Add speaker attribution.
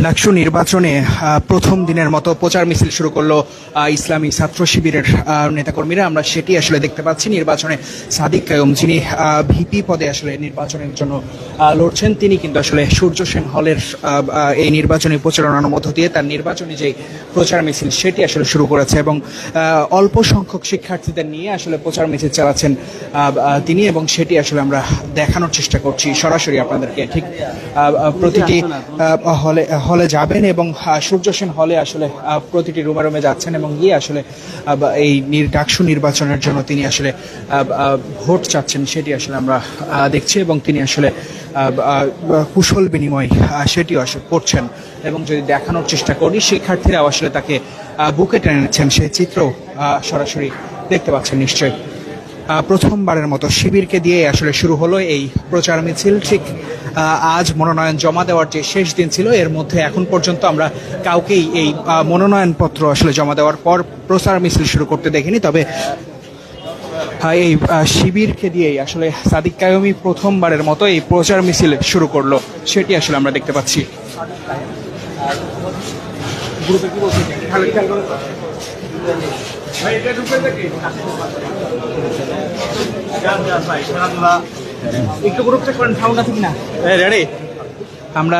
Speaker 1: ডাকসু নির্বাচনে প্রথম দিনের মতো প্রচার মিছিল শুরু করলো ইসলামী ছাত্র শিবিরের নেতাকর্মীরা। আমরা সেটি আসলে দেখতে পাচ্ছি। নির্বাচনে সাদিক কায়ুম, যিনি ভিপি পদে আসলে নির্বাচনের জন্য লড়ছেন, তিনি কিন্তু আসলে সূর্য সেন হলের এই নির্বাচনী প্রচারণার মধ্য দিয়ে তার নির্বাচনী যে প্রচার মিছিল সেটি আসলে শুরু করেছে এবং অল্প সংখ্যক শিক্ষার্থীদের নিয়ে আসলে প্রচার মিছিল চালাচ্ছেন তিনি, এবং সেটি আসলে আমরা দেখানোর চেষ্টা করছি সরাসরি আপনাদেরকে। ঠিক প্রতিটি হলে যাবেন এবং সূর্য সেন হলে আসলে প্রতিটি রুমে রুমে যাচ্ছেন এবং গিয়ে আসলে এই ডাকসু নির্বাচনের জন্য তিনি আসলে ভোট চাচ্ছেন, সেটি আসলে আমরা দেখছি এবং তিনি আসলে কুশল বিনিময় সেটিও আসলে করছেন। এবং যদি দেখানোর চেষ্টা করি, শিক্ষার্থীরাও আসলে তাকে বুকে টেনে নিচ্ছেন, সেই চিত্র সরাসরি দেখতে পাচ্ছেন নিশ্চয়ই। প্রথমবারের মতো শিবিরকে দিয়ে আসলে শুরু হলো এই প্রচার মিছিল। ঠিক আজ মনোনয়ন জমা দেওয়ার যে শেষ দিন ছিল, এর মধ্যে এখন পর্যন্ত আমরা কাউকেই এই মনোনয়নপত্র আসলে জমা দেওয়ার পর প্রচার মিছিল শুরু করতে দেখিনি। তবে এই শিবিরকে দিয়েই আসলে সাদিক কায়ুমই প্রথমবারের মতো এই প্রচার মিছিল শুরু করলো, সেটি আসলে আমরা দেখতে পাচ্ছি। একটু গ্রুপ চেক করেন, সাউন্ড আছে কিনা আমরা